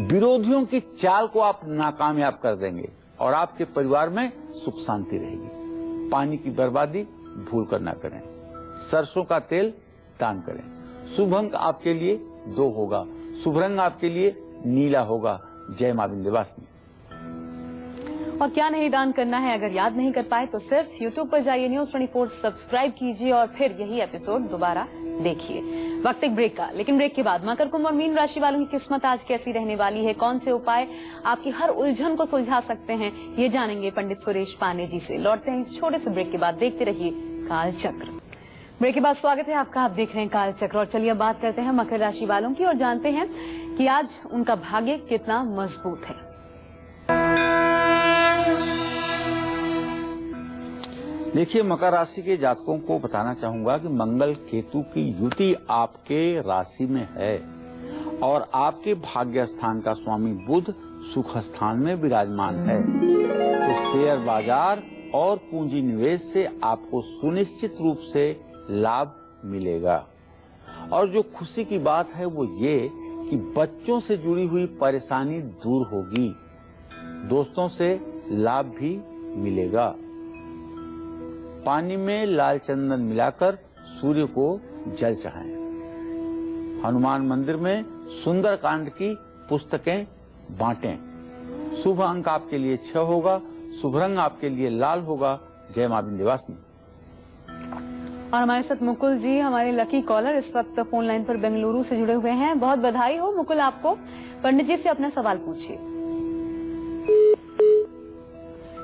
विरोधियों की चाल को आप नाकामयाब कर देंगे और आपके परिवार में सुख शांति रहेगी। पानी की बर्बादी भूल कर ना करें। सरसों का तेल दान करें। शुभ अंक आपके लिए 2 होगा। शुभ रंग आपके लिए नीला होगा। जय मां विंध्यवासिनी। और क्या नहीं दान करना है, अगर याद नहीं कर पाए तो सिर्फ YouTube पर जाइए, News 24 सब्सक्राइब कीजिए और फिर यही एपिसोड दोबारा देखिए। वक्त एक ब्रेक का, लेकिन ब्रेक के बाद मकर, कुंभ और मीन राशि वालों की किस्मत आज कैसी रहने वाली है, कौन से उपाय आपकी हर उलझन को सुलझा सकते हैं, ये जानेंगे पंडित सुरेश पांडे जी से। लौटते हैं इस छोटे से ब्रेक के बाद। देखते रहिए काल चक्र। ब्रेक के बाद स्वागत है आपका। आप देख रहे हैं काल चक्र और चलिए अब बात करते हैं मकर राशि वालों की और जानते हैं कि आज उनका भाग्य कितना मजबूत है। देखिए, मकर राशि के जातकों को बताना चाहूंगा कि मंगल केतु की युति आपके राशि में है और आपके भाग्य स्थान का स्वामी बुध सुख स्थान में विराजमान है। तो शेयर बाजार और पूंजी निवेश से आपको सुनिश्चित रूप से लाभ मिलेगा। और जो खुशी की बात है वो ये कि बच्चों से जुड़ी हुई परेशानी दूर होगी। दोस्तों से लाभ भी मिलेगा। पानी में लाल चंदन मिलाकर सूर्य को जल चढ़ाएं। हनुमान मंदिर में सुंदर कांड की पुस्तकें बांटें। शुभ अंक आपके लिए 6 होगा। शुभ रंग आपके लिए लाल होगा। जय मां विंध्यवासिनी। और हमारे साथ मुकुल जी, हमारे लकी कॉलर, इस वक्त फोन लाइन पर बेंगलुरु से जुड़े हुए हैं। बहुत बधाई हो मुकुल आपको। पंडित जी से अपना सवाल पूछिए।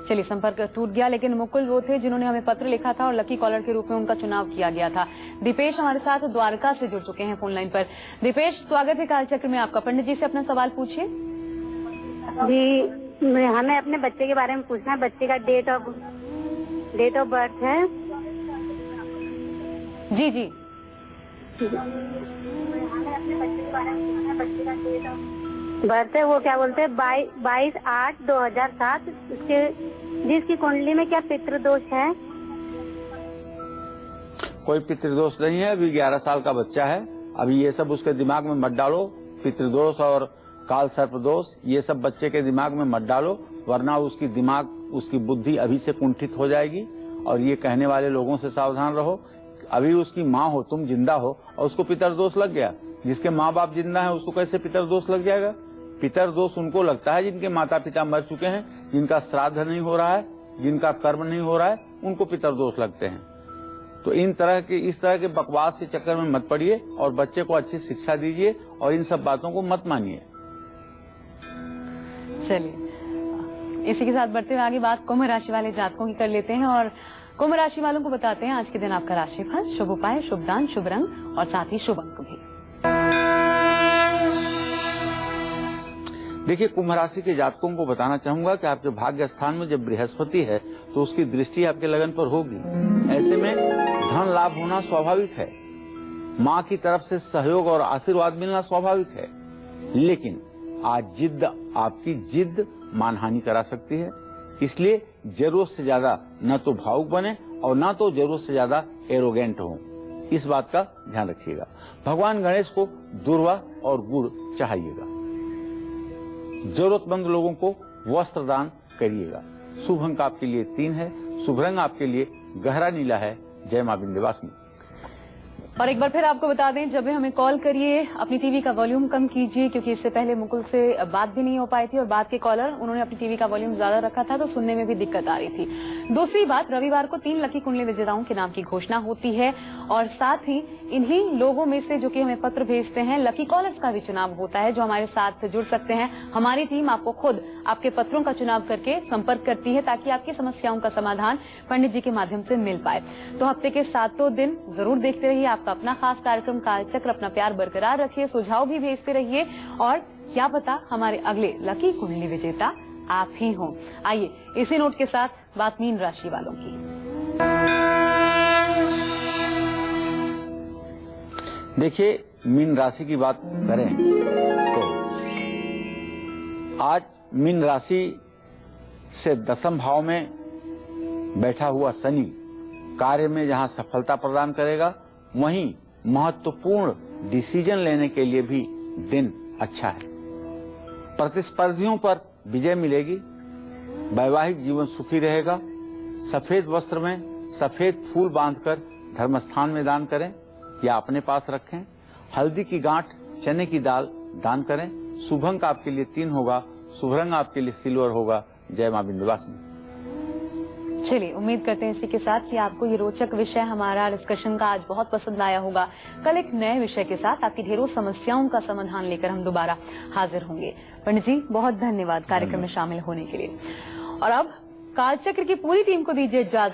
चलिए, संपर्क टूट गया, लेकिन मुकुल वो थे जिन्होंने हमें पत्र लिखा था और लकी कॉलर के रूप में उनका चुनाव किया गया था। दीपेश हमारे साथ द्वारका से जुड़ चुके हैं फोन लाइन पर। दीपेश, स्वागत है कालचक्र में आपका। पंडित जी से अपना सवाल पूछिए। जी, हमें अपने बच्चे के बारे में पूछना है। बच्चे का डेट ऑफ बर्थ है। जी जी, हमें अपने बच्चे के बारे में पूछना है। बच्चे का डेट ऑफ बर्थ है, वो क्या बोलते हैं, 22/8/2007। जिसकी कुंडली में क्या पितृदोष है? कोई पितृदोष नहीं है। अभी 11 साल का बच्चा है। अभी ये सब उसके दिमाग में मत डालो। पितृदोष और काल सर्प दोष, ये सब बच्चे के दिमाग में मत डालो, वरना उसकी दिमाग, उसकी बुद्धि अभी से कुंठित हो जाएगी। और ये कहने वाले लोगों से सावधान रहो। अभी उसकी माँ हो, तुम जिंदा हो और उसको पितृदोष लग गया। जिसके माँ बाप जिंदा है उसको कैसे पितृदोष लग जाएगा? पितृदोष उनको लगता है जिनके माता पिता मर चुके हैं, जिनका श्राद्ध नहीं हो रहा है, जिनका कर्म नहीं हो रहा है, उनको पितृदोष लगते हैं। तो इस तरह के बकवास के चक्कर में मत पड़िए और बच्चे को अच्छी शिक्षा दीजिए और इन सब बातों को मत मानिए। चलिए, इसी के साथ बढ़ते हुए आगे बात कुंभ राशि वाले जातकों की कर लेते हैं और कुंभ राशि वालों को बताते हैं आज के दिन आपका राशिफल, शुभ उपाय, शुभ दान, शुभ रंग और साथ ही शुभ अंक भी। देखिए, कुंभ राशि के जातकों को बताना चाहूंगा कि आपके भाग्य स्थान में जब बृहस्पति है तो उसकी दृष्टि आपके लगन पर होगी। ऐसे में धन लाभ होना स्वाभाविक है, माँ की तरफ से सहयोग और आशीर्वाद मिलना स्वाभाविक है, लेकिन आज आपकी जिद मानहानि करा सकती है। इसलिए जरूरत से ज्यादा न तो भावुक बने और न तो जरूरत से ज्यादा एरोगेंट हो, इस बात का ध्यान रखिएगा। भगवान गणेश को दूर्वा और गुड़ चढ़ाइएगा। जरूरतमंद लोगों को वस्त्र दान करिएगा। शुभ अंक आपके लिए 3 है, शुभ रंग आपके लिए गहरा नीला है। जय मां विंध्यवासिनी। और एक बार फिर आपको बता दें, जब भी हमें कॉल करिए अपनी टीवी का वॉल्यूम कम कीजिए, क्योंकि इससे पहले मुकुल से बात भी नहीं हो पाई थी और बात के कॉलर उन्होंने अपनी टीवी का वॉल्यूम ज्यादा रखा था तो सुनने में भी दिक्कत आ रही थी। दूसरी बात, रविवार को 3 लकी कुंडली विजेताओं के नाम की घोषणा होती है और साथ ही इन्हीं लोगों में से जो कि हमें पत्र भेजते हैं, लकी कॉलर्स का भी चुनाव होता है जो हमारे साथ जुड़ सकते हैं। हमारी टीम आपको खुद आपके पत्रों का चुनाव करके संपर्क करती है ताकि आपकी समस्याओं का समाधान पंडित जी के माध्यम से मिल पाए। तो हफ्ते के 7 दिन जरूर देखते रहिए आपका अपना खास कार्यक्रम कालचक्र। अपना प्यार बरकरार रखिए, सुझाव भी भेजते रहिए और क्या पता हमारे अगले लकी कुंडली विजेता आप ही हों। आइए इसी नोट के साथ बात मीन राशि वालों की। देखिए, मीन राशि की बात करें तो आज मीन राशि से 10वें भाव में बैठा हुआ शनि कार्य में जहां सफलता प्रदान करेगा, वहीं महत्वपूर्ण डिसीजन लेने के लिए भी दिन अच्छा है। प्रतिस्पर्धियों पर विजय मिलेगी, वैवाहिक जीवन सुखी रहेगा। सफेद वस्त्र में सफेद फूल बांधकर धर्मस्थान में दान करें या अपने पास रखें। हल्दी की गांठ, चने की दाल दान करें। शुभ अंक आपके लिए 3 होगा, शुभ रंग आपके लिए सिल्वर होगा। जय मां विंध्यवासिनी। चलिए, उम्मीद करते हैं इसी के साथ कि आपको ये रोचक विषय हमारा डिस्कशन का आज बहुत पसंद आया होगा। कल एक नए विषय के साथ आपकी ढेरों समस्याओं का समाधान लेकर हम दोबारा हाजिर होंगे। पंडित जी, बहुत धन्यवाद कार्यक्रम में शामिल होने के लिए। और अब कालचक्र की पूरी टीम को दीजिए इजाजत।